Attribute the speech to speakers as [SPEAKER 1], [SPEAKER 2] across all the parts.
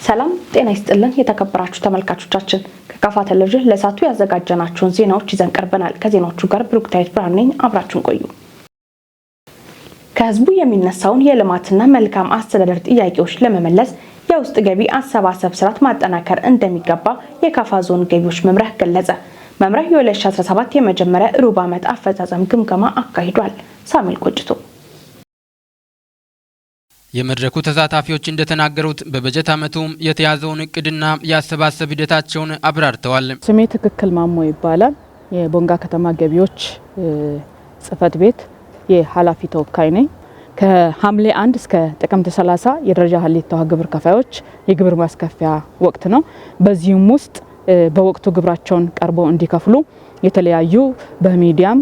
[SPEAKER 1] ሰላም ጤና ይስጥልን የተከበራችሁ ተመልካቾቻችን ከካፋ ቴሌቪዥን ለሳቱ ያዘጋጀናችሁን ዜናዎች ይዘን ቀርበናል። ከዜናዎቹ ጋር ብሩክታይት ብርሃን ነኝ። አብራችሁን ቆዩ። ከህዝቡ የሚነሳውን የልማትና መልካም አስተዳደር ጥያቄዎች ለመመለስ የውስጥ ገቢ አሰባሰብ ስርዓት ማጠናከር እንደሚገባ የካፋ ዞን ገቢዎች መምሪያ ገለጸ። መምሪያው የ2017 የመጀመሪያ ሩብ ዓመት አፈጻጸም ግምገማ አካሂዷል። ሳሙኤል ቆጭቶ
[SPEAKER 2] የመድረኩ ተሳታፊዎች እንደተናገሩት በበጀት ዓመቱ የተያዘውን እቅድና ያሰባሰብ ሂደታቸውን አብራርተዋል።
[SPEAKER 3] ስሜ ትክክል ማሞ ይባላል። የቦንጋ ከተማ ገቢዎች ጽህፈት ቤት የኃላፊ ተወካይ ነኝ። ከሐምሌ 1 እስከ ጥቅምት 30 የደረጃ ሀሌታዋ ግብር ከፋዮች የግብር ማስከፊያ ወቅት ነው። በዚህም ውስጥ በወቅቱ ግብራቸውን ቀርበው እንዲከፍሉ የተለያዩ በሚዲያም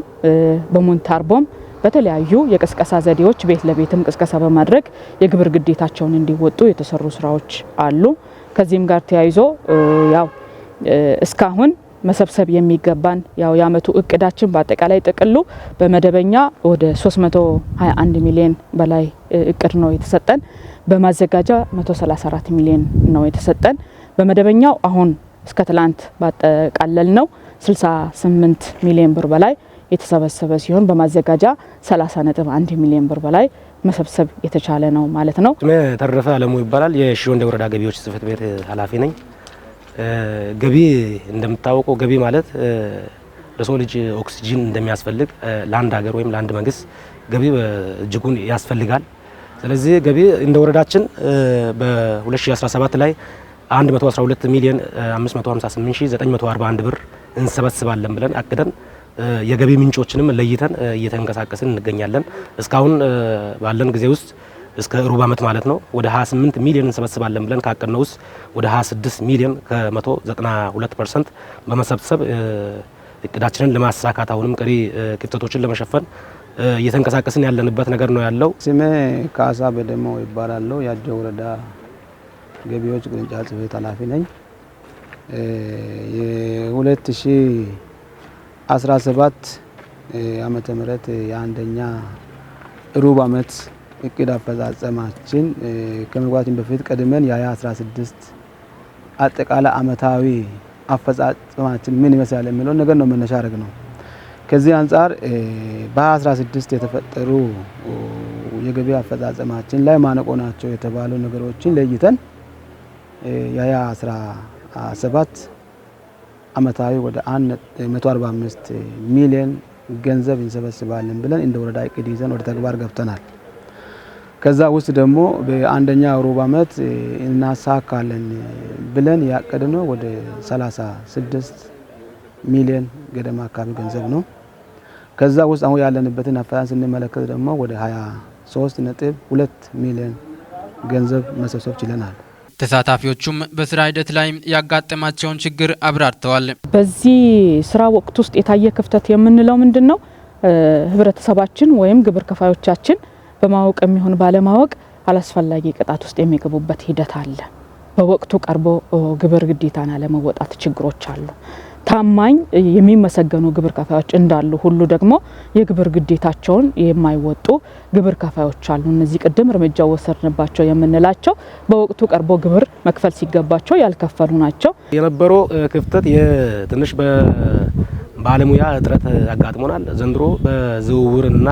[SPEAKER 3] በሞንታርቦም በተለያዩ የቅስቀሳ ዘዴዎች ቤት ለቤትም ቅስቀሳ በማድረግ የግብር ግዴታቸውን እንዲወጡ የተሰሩ ስራዎች አሉ። ከዚህም ጋር ተያይዞ ያው እስካሁን መሰብሰብ የሚገባን ያው የአመቱ እቅዳችን በአጠቃላይ ጥቅሉ በመደበኛ ወደ 321 ሚሊዮን በላይ እቅድ ነው የተሰጠን። በማዘጋጃ 134 ሚሊዮን ነው የተሰጠን። በመደበኛው አሁን እስከ ትላንት ባጠቃለል ነው 68 ሚሊዮን ብር በላይ የተሰበሰበ ሲሆን በማዘጋጃ 30.1 ሚሊዮን ብር በላይ መሰብሰብ የተቻለ ነው ማለት ነው።
[SPEAKER 4] ስሜ ተረፈ አለሙ ይባላል። የሺወንደ ወረዳ ገቢዎች ጽህፈት ቤት ኃላፊ ነኝ። ገቢ እንደምታወቀው ገቢ ማለት ለሰው ልጅ ኦክሲጅን እንደሚያስፈልግ ለአንድ ሀገር ወይም ለአንድ መንግስት ገቢ እጅጉን ያስፈልጋል። ስለዚህ ገቢ እንደ ወረዳችን በ2017 ላይ 112 ሚሊዮን 558941 ብር እንሰበስባለን ብለን አቅደን የገቢ ምንጮችንም ለይተን እየተንቀሳቀስን እንገኛለን። እስካሁን ባለን ጊዜ ውስጥ እስከ ሩብ ዓመት ማለት ነው ወደ 28 ሚሊዮን እንሰበስባለን ብለን ካቀድነው ውስጥ ወደ 26 ሚሊዮን ከ192% በመሰብሰብ እቅዳችንን ለማሳካት አሁንም ቀሪ ክፍተቶችን ለመሸፈን እየተንቀሳቀስን ያለንበት ነገር ነው ያለው።
[SPEAKER 5] ስሜ ካሳ በደሞ ይባላል። ያጀ ወረዳ ገቢዎች ቅርንጫፍ ጽህፈት ቤት ኃላፊ ነኝ። የ2017 ዓመተ ምህረት የአንደኛ ሩብ ዓመት እቅድ አፈጻጸማችን ከመግባታችን በፊት ቀድመን የ2016 አጠቃላይ ዓመታዊ አፈጻጸማችን ምን ይመስላል የሚለው ነገር ነው መነሻ አድርገን ነው። ከዚህ አንፃር በ2016 የተፈጠሩ የገቢ አፈጻጸማችን ላይ ማነቆ ናቸው የተባሉ ነገሮችን ለይተን የ2017 ዓመታዊ ወደ 145 ሚሊዮን ገንዘብ እንሰበስባለን ብለን እንደ ወረዳ እቅድ ይዘን ወደ ተግባር ገብተናል። ከዛ ውስጥ ደግሞ በአንደኛ ሩብ ዓመት እናሳካለን ብለን ያቀድነው ወደ 36 ሚሊዮን ገደማ አካባቢ ገንዘብ ነው። ከዛ ውስጥ አሁን ያለንበትን አፈጻጸም ስንመለከት ደግሞ ወደ 23.2 ሚሊዮን ገንዘብ መሰብሰብ ችለናል።
[SPEAKER 2] ተሳታፊዎቹም በስራ ሂደት ላይ ያጋጠማቸውን ችግር አብራርተዋል።
[SPEAKER 3] በዚህ ስራ ወቅት ውስጥ የታየ ክፍተት የምንለው ምንድነው? ህብረተሰባችን ወይም ግብር ከፋዮቻችን በማወቅ የሚሆን ባለማወቅ አላስፈላጊ ቅጣት ውስጥ የሚገቡበት ሂደት አለ። በወቅቱ ቀርቦ ግብር ግዴታን አለመወጣት ችግሮች አሉ። ታማኝ የሚመሰገኑ ግብር ከፋዮች እንዳሉ ሁሉ ደግሞ የግብር ግዴታቸውን የማይወጡ ግብር ከፋዮች አሉ። እነዚህ ቅድም እርምጃ ወሰድንባቸው የምንላቸው በወቅቱ ቀርቦ ግብር መክፈል ሲገባቸው ያልከፈሉ ናቸው።
[SPEAKER 4] የነበረው ክፍተት የትንሽ በባለሙያ እጥረት ያጋጥሞናል። ዘንድሮ በዝውውርና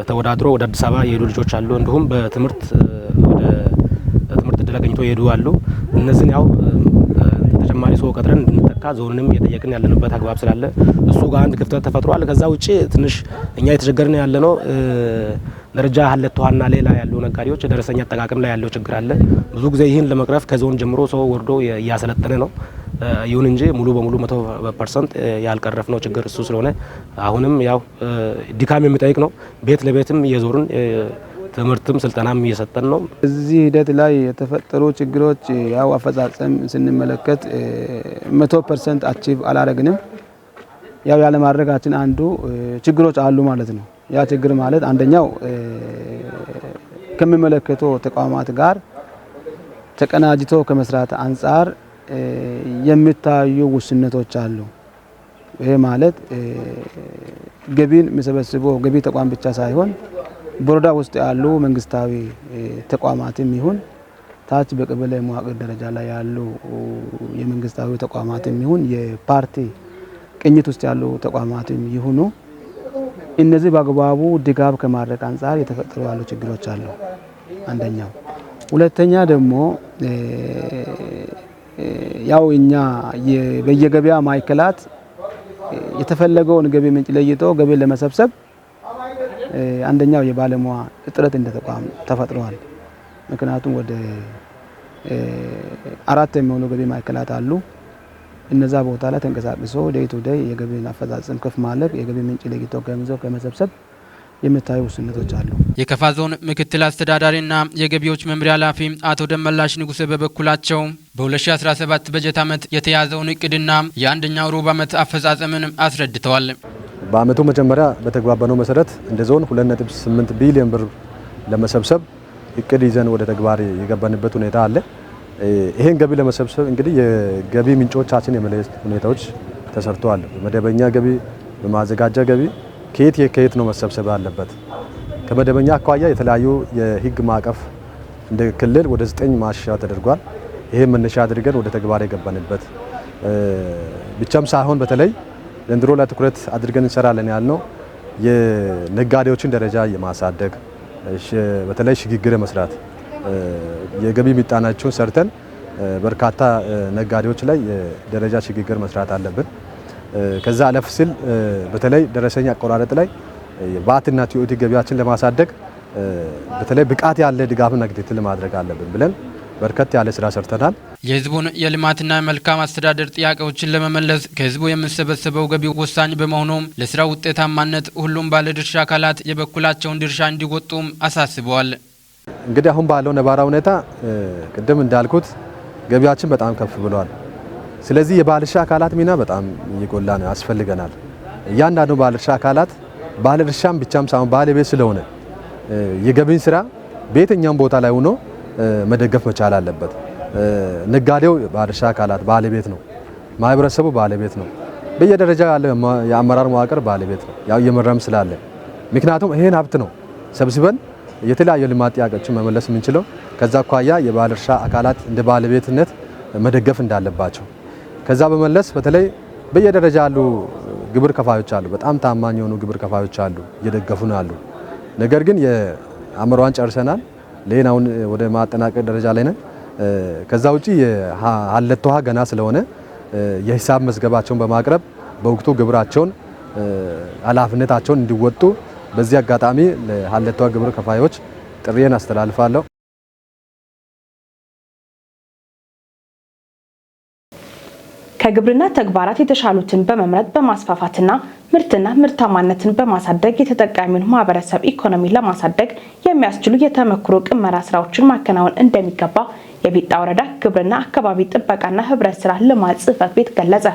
[SPEAKER 4] ተወዳድሮ ወደ አዲስ አበባ የሄዱ ልጆች አሉ። እንዲሁም በትምህርት ወደ ትምህርት እድል አግኝቶ የሄዱ አሉ። እነዚህን ያው ተጨማሪ ሰው ቀጥረን እንድንተካ ዞንንም እየጠየቅን ያለንበት አግባብ ስላለ እሱ ጋር አንድ ክፍተት ተፈጥሯል። ከዛ ውጪ ትንሽ እኛ የተቸገርን ያለነው ደረጃ ሀለቷና ሌላ ያሉ ነጋዴዎች ደረሰኛ አጠቃቀም ላይ ያለው ችግር አለ። ብዙ ጊዜ ይህን ለመቅረፍ ከዞን ጀምሮ ሰው ወርዶ እያሰለጠነ ነው። ይሁን እንጂ ሙሉ በሙሉ 100% ያልቀረፍነው ችግር እሱ ስለሆነ አሁንም ያው ድካም የሚጠይቅ ነው። ቤት ለቤትም እየዞርን ትምህርትም ስልጠናም እየሰጠን ነው።
[SPEAKER 5] እዚህ ሂደት ላይ የተፈጠሩ ችግሮች ያው አፈጻጸም ስንመለከት 100% አቺቭ አላደረግንም። ያው ያለ ማድረጋችን አንዱ ችግሮች አሉ ማለት ነው። ያ ችግር ማለት አንደኛው ከሚመለከተው ተቋማት ጋር ተቀናጅቶ ከመስራት አንፃር የሚታዩ ውስንነቶች አሉ። ይሄ ማለት ገቢን የሚሰበስበው ገቢ ተቋም ብቻ ሳይሆን ቦርዳ ውስጥ ያሉ መንግስታዊ ተቋማትም ይሁን ታች በቀበሌ መዋቅር ደረጃ ላይ ያሉ የመንግስታዊ ተቋማትም ይሁን የፓርቲ ቅኝት ውስጥ ያሉ ተቋማትም ይሁኑ እነዚህ በአግባቡ ድጋፍ ከማድረግ አንፃር የተፈጠሩ ያሉ ችግሮች አሉ። አንደኛው። ሁለተኛ ደግሞ ያው እኛ በየገበያ ማዕከላት የተፈለገውን ገቢ ምንጭ ለይቶ ገቢ ለመሰብሰብ አንደኛው የባለሙያ እጥረት እንደ ተቋም ተፈጥሯል። ምክንያቱም ወደ 4 የሚሆኑ ገቢ ማዕከላት አሉ። እነዛ ቦታ ላይ ተንቀሳቅሶ ዴይ ቱ ዴይ የገቢን አፈጻጸም ከፍ ማድረግ የገቢ ምንጭ ለይቶ ገንዘብ ከመሰብሰብ የሚታዩ ውስንነቶች አሉ።
[SPEAKER 2] የከፋ ዞን ምክትል አስተዳዳሪና የገቢዎች መምሪያ ኃላፊ አቶ ደመላሽ ንጉሴ በበኩላቸው በ2017 በጀት ዓመት የተያዘውን እቅድና የአንደኛው ሩብ ዓመት አፈጻጸምን አስረድተዋል።
[SPEAKER 6] በአመቱ መጀመሪያ በተግባባነው መሰረት እንደ ዞን 2.8 ቢሊዮን ብር ለመሰብሰብ እቅድ ይዘን ወደ ተግባር የገባንበት ሁኔታ አለ። ይሄን ገቢ ለመሰብሰብ እንግዲህ የገቢ ምንጮቻችን የመለየት ሁኔታዎች ተሰርተዋል። መደበኛ ገቢ፣ በማዘጋጃ ገቢ ከየት ነው መሰብሰብ ያለበት? ከመደበኛ አኳያ የተለያዩ የህግ ማዕቀፍ እንደ ክልል ወደ 9 ማሻሻያ ተደርጓል። ይሄን መነሻ አድርገን ወደ ተግባር የገባንበት ብቻም ሳይሆን በተለይ ዘንድሮ ላይ ትኩረት አድርገን እንሰራለን ያልነው የነጋዴዎችን ደረጃ የማሳደግ በተለይ ሽግግር መስራት የገቢ ምጣኔያቸውን ሰርተን በርካታ ነጋዴዎች ላይ የደረጃ ሽግግር መስራት አለብን። ከዛ አለፍ ሲል በተለይ ደረሰኝ አቆራረጥ ላይ ቫትና ቲኦቲ ገቢያችን ለማሳደግ በተለይ ብቃት ያለ ድጋፍና ክትትል ማድረግ አለብን ብለን በርከት ያለ ስራ ሰርተናል።
[SPEAKER 2] የህዝቡን የልማትና መልካም አስተዳደር ጥያቄዎችን ለመመለስ ከህዝቡ የሚሰበሰበው ገቢ ወሳኝ በመሆኑም ለስራው ውጤታማነት ሁሉም ባለድርሻ አካላት የበኩላቸውን ድርሻ እንዲወጡም አሳስበዋል።
[SPEAKER 6] እንግዲህ አሁን ባለው ነባራዊ ሁኔታ ቅድም እንዳልኩት ገቢያችን በጣም ከፍ ብሏል። ስለዚህ የባለድርሻ አካላት ሚና በጣም እየጎላ ነው፣ ያስፈልገናል። እያንዳንዱ ባለድርሻ አካላት ባለድርሻም ብቻም ሳይሆን ባለቤት ስለሆነ የገቢን ስራ በየትኛውም ቦታ ላይ ሆኖ መደገፍ መቻል አለበት። ነጋዴው ባለድርሻ አካላት ባለቤት ነው፣ ማህበረሰቡ ባለቤት ነው፣ በየደረጃ ያለ የአመራር መዋቅር ባለቤት ነው። ያው እየመራም ስላለ ምክንያቱም ይሄን ሀብት ነው ሰብስበን የተለያዩ ልማት ጥያቄዎችን መመለስ የምንችለው። ከዛ አኳያ የባለድርሻ አካላት እንደ ባለቤትነት መደገፍ እንዳለባቸው ከዛ በመለስ በተለይ በየደረጃ ያሉ ግብር ከፋዮች አሉ፣ በጣም ታማኝ የሆኑ ግብር ከፋዮች አሉ፣ እየደገፉን አሉ። ነገር ግን የአመራዋን ጨርሰናል፣ ሌላውን ወደ ማጠናቀቅ ደረጃ ላይ ነን። ከዛ ውጪ የሀለቶ ውሃ ገና ስለሆነ የሂሳብ መዝገባቸውን በማቅረብ በወቅቱ ግብራቸውን ኃላፊነታቸውን እንዲወጡ በዚህ አጋጣሚ ለሀለቶ ውሃ ግብር ከፋዮች ጥሪዬን አስተላልፋለሁ።
[SPEAKER 1] ከግብርና ተግባራት የተሻሉትን በመምረጥ በማስፋፋትና ምርትና ምርታማነትን በማሳደግ የተጠቃሚውን ማህበረሰብ ኢኮኖሚ ለማሳደግ የሚያስችሉ የተመክሮ ቅመራ ስራዎችን ማከናወን እንደሚገባ የቢጣ ወረዳ ግብርና አካባቢ ጥበቃና ህብረት ስራ ልማት ጽህፈት ቤት ገለጸ።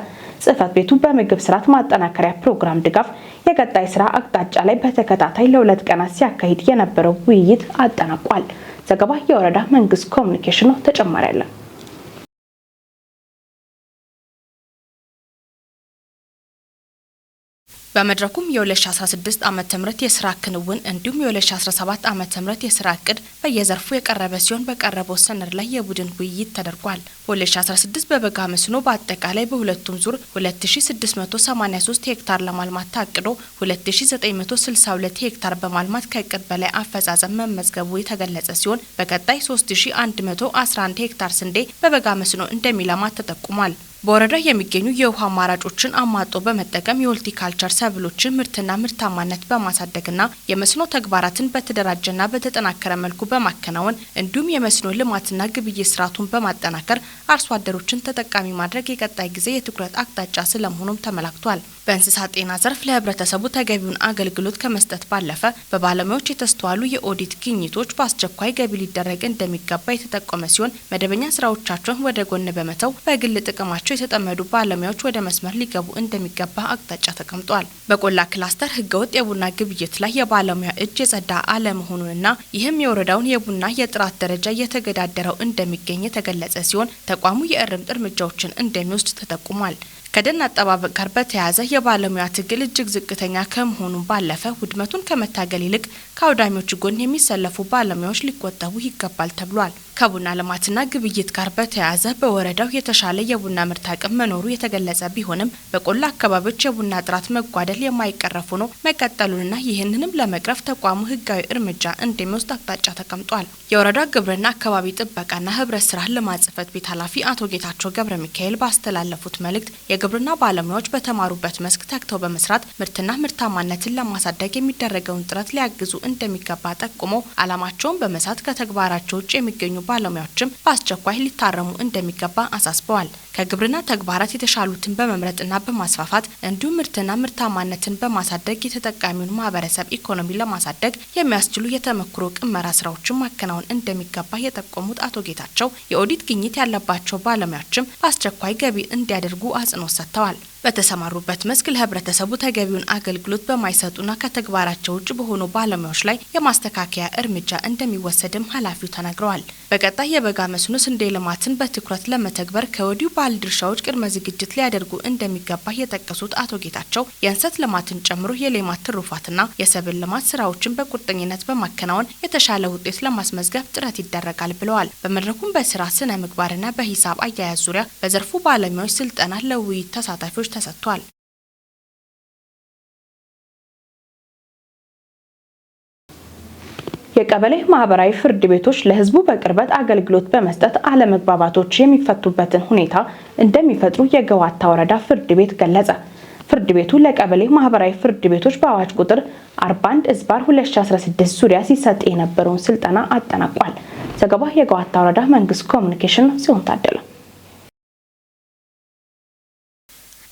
[SPEAKER 1] ጽህፈት ቤቱ በምግብ ስርዓት ማጠናከሪያ ፕሮግራም ድጋፍ የቀጣይ ስራ አቅጣጫ ላይ በተከታታይ ለ2 ቀናት ሲያካሂድ የነበረው ውይይት አጠናቋል። ዘገባ የወረዳ መንግስት ኮሚኒኬሽን ነው። ተጨማሪ አለ።
[SPEAKER 7] በመድረኩም የ2016 ዓመተ ምህረት የስራ ክንውን እንዲሁም የ2017 ዓመተ ምህረት የስራ እቅድ በየዘርፉ የቀረበ ሲሆን በቀረበው ሰነድ ላይ የቡድን ውይይት ተደርጓል። በ2016 በበጋ መስኖ በአጠቃላይ በሁለቱም ዙር 2683 ሄክታር ለማልማት ታቅዶ 2962 ሄክታር በማልማት ከእቅድ በላይ አፈጻጸም መመዝገቡ የተገለጸ ሲሆን በቀጣይ 3111 ሄክታር ስንዴ በበጋ መስኖ እንደሚለማ ተጠቁሟል። በወረዳ የሚገኙ የውሃ አማራጮችን አሟጦ በመጠቀም የሆርቲካልቸር ሰብሎችን ምርትና ምርታማነት በማሳደግና የመስኖ ተግባራትን በተደራጀና በተጠናከረ መልኩ በማከናወን እንዲሁም የመስኖ ልማትና ግብይት ስርዓቱን በማጠናከር አርሶ አደሮችን ተጠቃሚ ማድረግ የቀጣይ ጊዜ የትኩረት አቅጣጫ ስለመሆኑም ተመላክቷል። በእንስሳት ጤና ዘርፍ ለህብረተሰቡ ተገቢውን አገልግሎት ከመስጠት ባለፈ በባለሙያዎች የተስተዋሉ የኦዲት ግኝቶች በአስቸኳይ ገቢ ሊደረግ እንደሚገባ የተጠቆመ ሲሆን መደበኛ ስራዎቻቸውን ወደ ጎን በመተው በግል ጥቅማቸው የተጠመዱ ባለሙያዎች ወደ መስመር ሊገቡ እንደሚገባ አቅጣጫ ተቀምጧል። በቆላ ክላስተር ህገወጥ የቡና ግብይት ላይ የባለሙያ እጅ የጸዳ አለመሆኑንና ይህም የወረዳውን የቡና የጥራት ደረጃ እየተገዳደረው እንደሚገኝ የተገለጸ ሲሆን ተቋሙ የእርምት እርምጃዎችን እንደሚወስድ ተጠቁሟል። ከደን አጠባበቅ ጋር በተያያዘ የባለሙያ ትግል እጅግ ዝቅተኛ ከመሆኑ ባለፈ ውድመቱን ከመታገል ይልቅ ከአውዳሚዎች ጎን የሚሰለፉ ባለሙያዎች ሊቆጠቡ ይገባል ተብሏል። ከቡና ልማትና ግብይት ጋር በተያያዘ በወረዳው የተሻለ የቡና ምርት አቅም መኖሩ የተገለጸ ቢሆንም በቆላ አካባቢዎች የቡና ጥራት መጓደል የማይቀረፍ ሆኖ መቀጠሉንና ይህንንም ለመቅረፍ ተቋሙ ህጋዊ እርምጃ እንደሚወስድ አቅጣጫ ተቀምጧል። የወረዳ ግብርና አካባቢ ጥበቃና ህብረት ስራ ልማት ጽሕፈት ቤት ኃላፊ አቶ ጌታቸው ገብረ ሚካኤል ባስተላለፉት መልእክት የግብርና ባለሙያዎች በተማሩበት መስክ ተግተው በመስራት ምርትና ምርታማነትን ለማሳደግ የሚደረገውን ጥረት ሊያግዙ እንደሚገባ ጠቁሞ ዓላማቸውን በመሳት ከተግባራቸው ውጭ የሚገኙ ባለሙያዎችም በአስቸኳይ ሊታረሙ እንደሚገባ አሳስበዋል። ከግብርና ተግባራት የተሻሉትን በመምረጥና በማስፋፋት እንዲሁም ምርትና ምርታማነትን በማሳደግ የተጠቃሚውን ማህበረሰብ ኢኮኖሚ ለማሳደግ የሚያስችሉ የተመክሮ ቅመራ ስራዎችን ማከናወን እንደሚገባ የጠቆሙት አቶ ጌታቸው የኦዲት ግኝት ያለባቸው ባለሙያዎችም በአስቸኳይ ገቢ እንዲያደርጉ አጽንኦት ሰጥተዋል። በተሰማሩበት መስክ ለህብረተሰቡ ተገቢውን አገልግሎት በማይሰጡና ከተግባራቸው ውጭ በሆኑ ባለሙያዎች ላይ የማስተካከያ እርምጃ እንደሚወሰድም ኃላፊው ተናግረዋል። በቀጣይ የበጋ መስኖ ስንዴ ልማትን በትኩረት ለመተግበር ከወዲሁ ባለድርሻዎች ቅድመ ዝግጅት ሊያደርጉ እንደሚገባ የጠቀሱት አቶ ጌታቸው የእንሰት ልማትን ጨምሮ የሌማት ትሩፋትና የሰብል ልማት ስራዎችን በቁርጠኝነት በማከናወን የተሻለ ውጤት ለማስመዝገብ ጥረት ይደረጋል ብለዋል። በመድረኩም በስራ ስነ ምግባርና በሂሳብ አያያዝ ዙሪያ በዘርፉ ባለሙያዎች ስልጠና ለውይይት ተሳታፊዎች ተሰጥቷል።
[SPEAKER 1] የቀበሌ ማህበራዊ ፍርድ ቤቶች ለህዝቡ በቅርበት አገልግሎት በመስጠት አለመግባባቶች የሚፈቱበትን ሁኔታ እንደሚፈጥሩ የገዋታ ወረዳ ፍርድ ቤት ገለጸ። ፍርድ ቤቱ ለቀበሌ ማህበራዊ ፍርድ ቤቶች በአዋጅ ቁጥር 41/2016 ዙሪያ ሲሰጥ የነበረውን ስልጠና አጠናቋል። ዘገባው የገዋታ ወረዳ መንግስት ኮሚኒኬሽን ሲሆን ታደለ።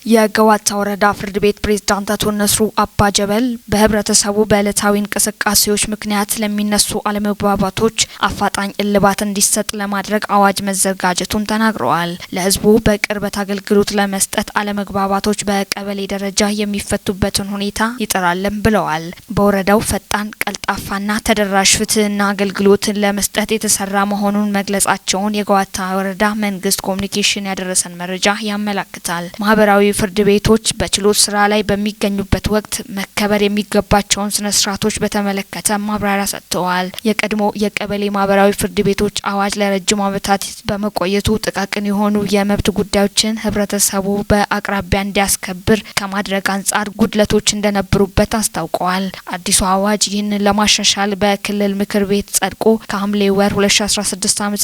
[SPEAKER 8] የገዋታ ወረዳ ፍርድ ቤት ፕሬዝዳንት አቶ ነስሩ አባ ጀበል በህብረተሰቡ በዕለታዊ እንቅስቃሴዎች ምክንያት ለሚነሱ አለመግባባቶች አፋጣኝ እልባት እንዲሰጥ ለማድረግ አዋጅ መዘጋጀቱን ተናግረዋል። ለህዝቡ በቅርበት አገልግሎት ለመስጠት አለመግባባቶች በቀበሌ ደረጃ የሚፈቱበትን ሁኔታ ይጥራልም ብለዋል። በወረዳው ፈጣን፣ ቀልጣፋና ተደራሽ ፍትህና አገልግሎትን ለመስጠት የተሰራ መሆኑን መግለጻቸውን የገዋታ ወረዳ መንግስት ኮሚኒኬሽን ያደረሰን መረጃ ያመለክታል። ማህበራዊ ፍርድ ቤቶች በችሎት ስራ ላይ በሚገኙበት ወቅት መከበር የሚገባቸውን ስነ ስርዓቶች በተመለከተ ማብራሪያ ሰጥተዋል። የቀድሞ የቀበሌ ማህበራዊ ፍርድ ቤቶች አዋጅ ለረጅም ዓመታት በመቆየቱ ጥቃቅን የሆኑ የመብት ጉዳዮችን ህብረተሰቡ በአቅራቢያ እንዲያስከብር ከማድረግ አንጻር ጉድለቶች እንደነበሩበት አስታውቀዋል። አዲሱ አዋጅ ይህንን ለማሻሻል በክልል ምክር ቤት ጸድቆ ከሐምሌ ወር 2016 ዓ.ም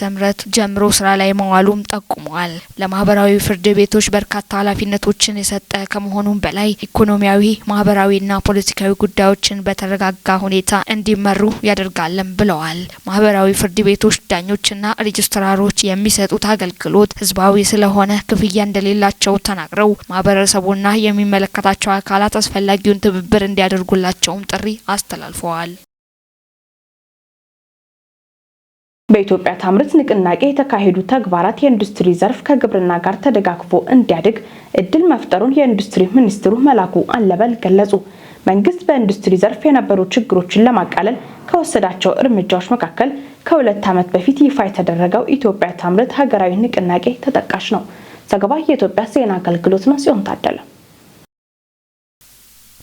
[SPEAKER 8] ጀምሮ ስራ ላይ መዋሉም ጠቁመዋል። ለማህበራዊ ፍርድ ቤቶች በርካታ ኃላፊነቶች የሰጠ ከመሆኑም በላይ ኢኮኖሚያዊ፣ ማህበራዊና ፖለቲካዊ ጉዳዮችን በተረጋጋ ሁኔታ እንዲመሩ ያደርጋልም ብለዋል። ማህበራዊ ፍርድ ቤቶች ዳኞችና ሬጅስትራሮች የሚሰጡት አገልግሎት ህዝባዊ ስለሆነ ክፍያ እንደሌላቸው ተናግረው ማህበረሰቡና የሚመለከታቸው አካላት አስፈላጊውን ትብብር እንዲያደርጉላቸውም ጥሪ አስተላልፈዋል።
[SPEAKER 1] በኢትዮጵያ ታምርት ንቅናቄ የተካሄዱ ተግባራት የኢንዱስትሪ ዘርፍ ከግብርና ጋር ተደጋግፎ እንዲያድግ እድል መፍጠሩን የኢንዱስትሪ ሚኒስትሩ መላኩ አለበል ገለጹ። መንግስት በኢንዱስትሪ ዘርፍ የነበሩ ችግሮችን ለማቃለል ከወሰዳቸው እርምጃዎች መካከል ከ2 ዓመት በፊት ይፋ የተደረገው ኢትዮጵያ ታምርት ሀገራዊ ንቅናቄ ተጠቃሽ ነው። ዘገባ የኢትዮጵያ ዜና አገልግሎት ነው። ሲሆን ታደለ።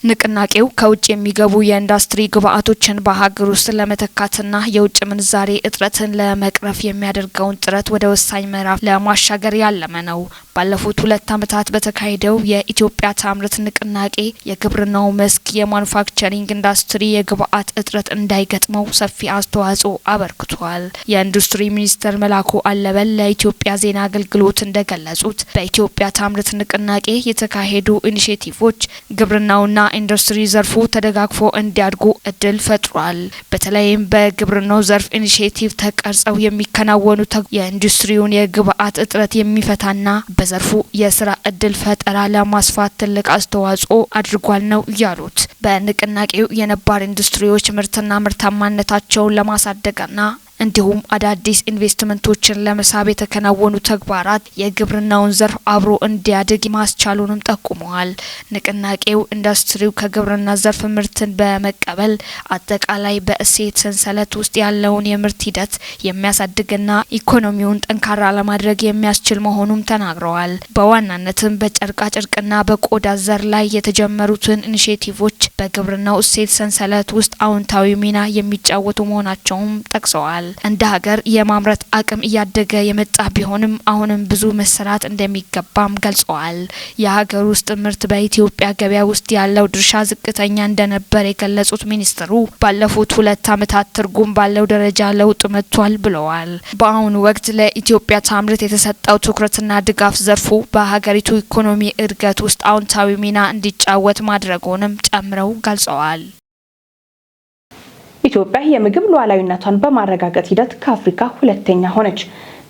[SPEAKER 8] ንቅናቄው ከውጭ የሚገቡ የኢንዱስትሪ ግብአቶችን በሀገር ውስጥ ለመተካትና የውጭ ምንዛሬ እጥረትን ለመቅረፍ የሚያደርገውን ጥረት ወደ ወሳኝ ምዕራፍ ለማሻገር ያለመ ነው። ባለፉት 2 ዓመታት በተካሄደው የኢትዮጵያ ታምርት ንቅናቄ የግብርናው መስክ የማኑፋክቸሪንግ ኢንዱስትሪ የግብአት እጥረት እንዳይገጥመው ሰፊ አስተዋጽኦ አበርክቷል። የኢንዱስትሪ ሚኒስትር መላኩ አለበል ለኢትዮጵያ ዜና አገልግሎት እንደገለጹት በኢትዮጵያ ታምርት ንቅናቄ የተካሄዱ ኢኒሼቲቮች ግብርናውና ኢንዱስትሪ ዘርፉ ተደጋግፎ እንዲያድጉ እድል ፈጥሯል። በተለይም በግብርናው ዘርፍ ኢኒሼቲቭ ተቀርጸው የሚከናወኑ የኢንዱስትሪውን የግብአት እጥረት የሚፈታና በዘርፉ የስራ እድል ፈጠራ ለማስፋት ትልቅ አስተዋጽኦ አድርጓል ነው ያሉት። በንቅናቄው የነባር ኢንዱስትሪዎች ምርትና ምርታማነታቸውን ለማሳደግና እንዲሁም አዳዲስ ኢንቨስትመንቶችን ለመሳብ የተከናወኑ ተግባራት የግብርናውን ዘርፍ አብሮ እንዲያድግ ማስቻሉንም ጠቁመዋል። ንቅናቄው ኢንዱስትሪው ከግብርና ዘርፍ ምርትን በመቀበል አጠቃላይ በእሴት ሰንሰለት ውስጥ ያለውን የምርት ሂደት የሚያሳድግና ኢኮኖሚውን ጠንካራ ለማድረግ የሚያስችል መሆኑን ተናግረዋል። በዋናነትም በጨርቃ ጨርቅና በቆዳ ዘር ላይ የተጀመሩትን ኢኒሼቲቮች በግብርናው እሴት ሰንሰለት ውስጥ አዎንታዊ ሚና የሚጫወቱ መሆናቸውም ጠቅሰዋል። እንደ ሀገር የማምረት አቅም እያደገ የመጣ ቢሆንም አሁንም ብዙ መሰራት እንደሚገባም ገልጸዋል። የሀገር ውስጥ ምርት በኢትዮጵያ ገበያ ውስጥ ያለው ድርሻ ዝቅተኛ እንደነበር የገለጹት ሚኒስትሩ ባለፉት 2 ዓመታት ትርጉም ባለው ደረጃ ለውጥ መጥቷል ብለዋል። በአሁኑ ወቅት ለኢትዮጵያ ታምርት የተሰጠው ትኩረትና ድጋፍ ዘርፉ በሀገሪቱ ኢኮኖሚ እድገት ውስጥ አዎንታዊ ሚና እንዲጫወት ማድረጉንም ጨምረው ገልጸዋል።
[SPEAKER 1] ኢትዮጵያ የምግብ ሉዓላዊነቷን በማረጋገጥ ሂደት ከአፍሪካ ሁለተኛ ሆነች።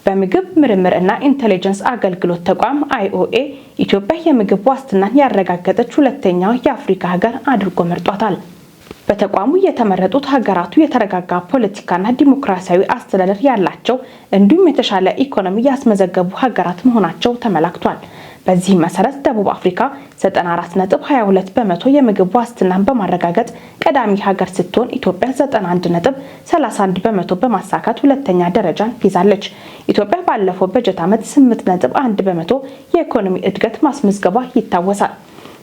[SPEAKER 1] በምግብ ምርምር እና ኢንተለጀንስ አገልግሎት ተቋም IOA ኢትዮጵያ የምግብ ዋስትናን ያረጋገጠች ሁለተኛው የአፍሪካ ሀገር አድርጎ መርጧታል። በተቋሙ የተመረጡት ሀገራቱ የተረጋጋ ፖለቲካና ዲሞክራሲያዊ አስተዳደር ያላቸው እንዲሁም የተሻለ ኢኮኖሚ ያስመዘገቡ ሀገራት መሆናቸው ተመላክቷል። በዚህ መሰረት ደቡብ አፍሪካ 94.22% የምግብ ዋስትናን በማረጋገጥ ቀዳሚ ሀገር ስትሆን ኢትዮጵያ 91.31% በማሳካት ሁለተኛ ደረጃን ይዛለች። ኢትዮጵያ ባለፈው በጀት ዓመት 8.1% የኢኮኖሚ እድገት ማስመዝገቧ ይታወሳል።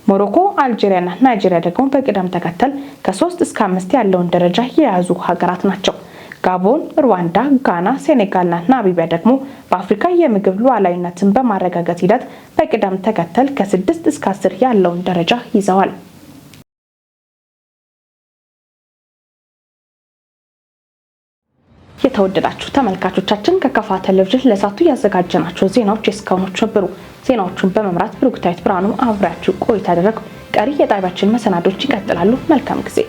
[SPEAKER 1] ሞሮኮ፣ አልጄሪያና ናይጄሪያ ደግሞ በቅደም ተከተል ከ3 እስከ 5 ያለውን ደረጃ የያዙ ሀገራት ናቸው። ጋቦን፣ ሩዋንዳ፣ ጋና፣ ሴኔጋልና ናሚቢያ ደግሞ በአፍሪካ የምግብ ሉዓላዊነትን በማረጋገጥ ሂደት በቅደም ተከተል ከ6 እስከ 10 ያለውን ደረጃ ይዘዋል። የተወደዳችሁ ተመልካቾቻችን ከካፋ ቴሌቪዥን ለሳቱ ያዘጋጀናቸው ዜናዎች እስካሁኖቹ ነበሩ። ዜናዎቹን በመምራት ብሩክታዊት ብርሃኑ አብራችሁ ቆይታ አደረግኩ። ቀሪ የጣቢያችን መሰናዶች ይቀጥላሉ። መልካም ጊዜ